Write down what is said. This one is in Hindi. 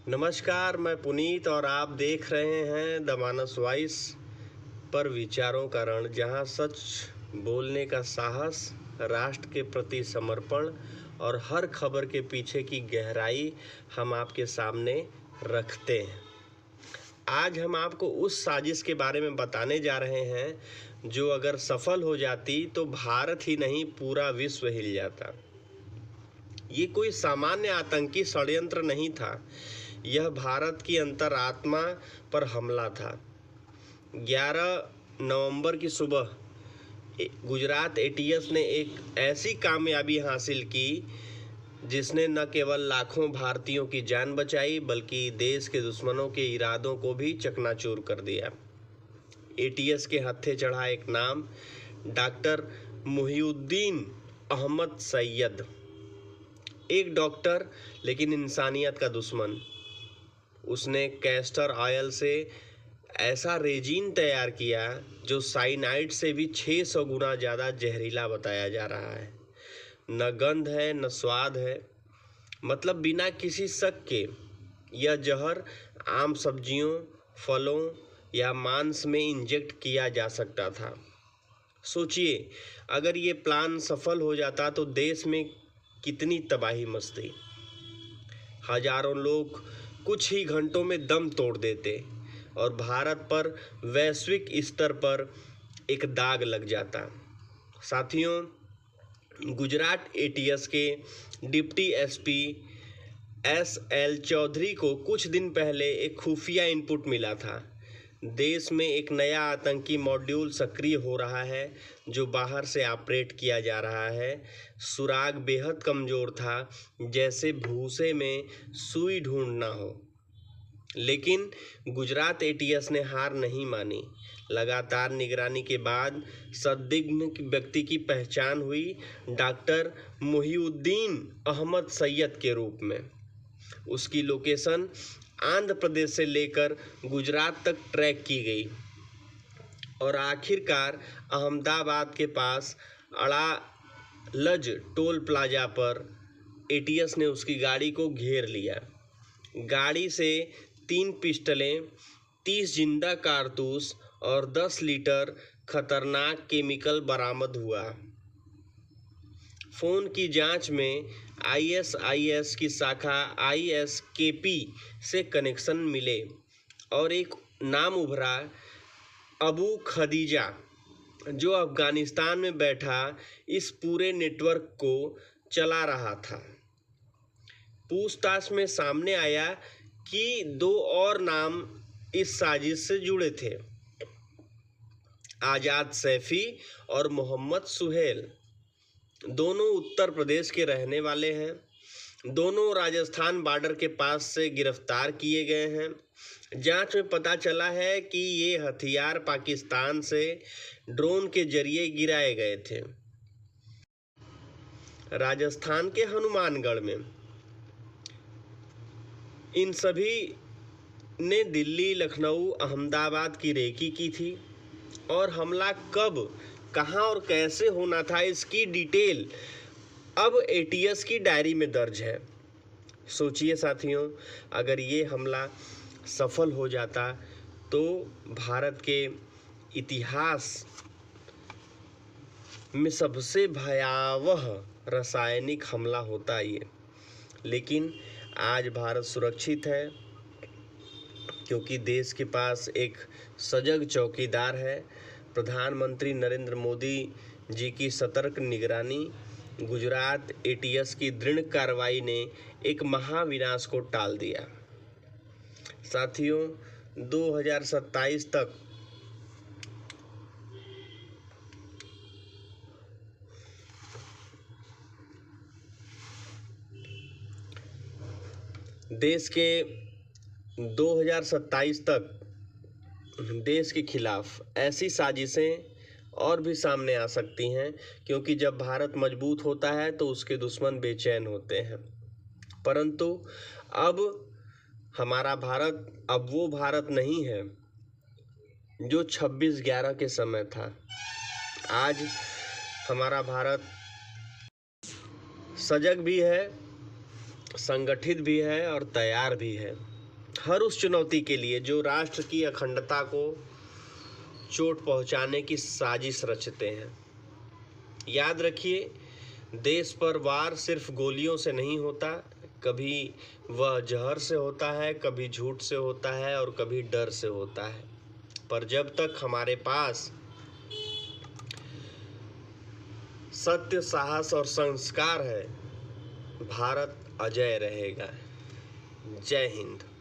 नमस्कार, मैं पुनीत और आप देख रहे हैं द मानस वॉइस पर विचारों का रण, जहां सच बोलने का साहस, राष्ट्र के प्रति समर्पण और हर खबर के पीछे की गहराई हम आपके सामने रखते हैं। आज हम आपको उस साजिश के बारे में बताने जा रहे हैं जो अगर सफल हो जाती तो भारत ही नहीं पूरा विश्व हिल जाता। ये कोई सामान्य आतंकी षड्यंत्र नहीं था, यह भारत की अंतरात्मा पर हमला था। 11 नवंबर की सुबह गुजरात एटीएस ने एक ऐसी कामयाबी हासिल की जिसने न केवल लाखों भारतीयों की जान बचाई बल्कि देश के दुश्मनों के इरादों को भी चकनाचूर कर दिया। एटीएस के हत्थे चढ़ा एक नाम, डॉक्टर मुहिउद्दीन अहमद सैयद। एक डॉक्टर लेकिन इंसानियत का दुश्मन। उसने कैस्टर ऑयल से ऐसा रेजिन तैयार किया जो साइनाइड से भी 600 गुना ज़्यादा जहरीला बताया जा रहा है। न गंध है न स्वाद है, मतलब बिना किसी शक के यह जहर आम सब्जियों, फलों या मांस में इंजेक्ट किया जा सकता था। सोचिए, अगर ये प्लान सफल हो जाता तो देश में कितनी तबाही मचती। हजारों लोग कुछ ही घंटों में दम तोड़ देते और भारत पर वैश्विक स्तर पर एक दाग लग जाता। साथियों, गुजरात एटीएस के डिप्टी एसपी एसएल चौधरी को कुछ दिन पहले एक खुफिया इनपुट मिला था। देश में एक नया आतंकी मॉड्यूल सक्रिय हो रहा है जो बाहर से ऑपरेट किया जा रहा है। सुराग बेहद कमज़ोर था, जैसे भूसे में सुई ढूंढना हो। लेकिन गुजरात एटीएस ने हार नहीं मानी। लगातार निगरानी के बाद संदिग्ध व्यक्ति की पहचान हुई डॉक्टर मुहिउद्दीन अहमद सैयद के रूप में। उसकी लोकेशन आंध्र प्रदेश से लेकर गुजरात तक ट्रैक की गई और आखिरकार अहमदाबाद के पास अड़ालज टोल प्लाजा पर एटीएस ने उसकी गाड़ी को घेर लिया। गाड़ी से 3 पिस्टलें, 30 जिंदा कारतूस और 10 लीटर खतरनाक केमिकल बरामद हुआ। फ़ोन की जांच में आईएसआईएस की शाखा आईएसकेपी से कनेक्शन मिले और एक नाम उभरा, अबू खदीजा, जो अफगानिस्तान में बैठा इस पूरे नेटवर्क को चला रहा था। पूछताछ में सामने आया कि 2 और नाम इस साजिश से जुड़े थे, आज़ाद सैफी और मोहम्मद सुहेल। दोनों उत्तर प्रदेश के रहने वाले हैं। दोनों राजस्थान बॉर्डर के पास से गिरफ्तार किए गए हैं। जांच में पता चला है कि ये हथियार पाकिस्तान से ड्रोन के जरिए गिराए गए थे। राजस्थान के हनुमानगढ़ में इन सभी ने दिल्ली, लखनऊ, अहमदाबाद की रेकी की थी और हमला कब, कहां और कैसे होना था इसकी डिटेल अब एटीएस की डायरी में दर्ज है। सोचिए साथियों, अगर ये हमला सफल हो जाता तो भारत के इतिहास में सबसे भयावह रासायनिक हमला होता ये। लेकिन आज भारत सुरक्षित है क्योंकि देश के पास एक सजग चौकीदार है। प्रधानमंत्री नरेंद्र मोदी जी की सतर्क निगरानी, गुजरात एटीएस की दृढ़ कार्रवाई ने एक महाविनाश को टाल दिया। साथियों, 2027 तक देश के खिलाफ ऐसी साजिशें और भी सामने आ सकती हैं, क्योंकि जब भारत मजबूत होता है तो उसके दुश्मन बेचैन होते हैं। परंतु अब हमारा भारत अब वो भारत नहीं है जो 26/11 के समय था। आज हमारा भारत सजग भी है, संगठित भी है और तैयार भी है। हर उस चुनौती के लिए जो राष्ट्र की अखंडता को चोट पहुंचाने की साजिश रचते हैं। याद रखिए, देश पर वार सिर्फ गोलियों से नहीं होता, कभी वह जहर से होता है, कभी झूठ से होता है और कभी डर से होता है। पर जब तक हमारे पास सत्य, साहस और संस्कार है, भारत अजय रहेगा। जय हिंद।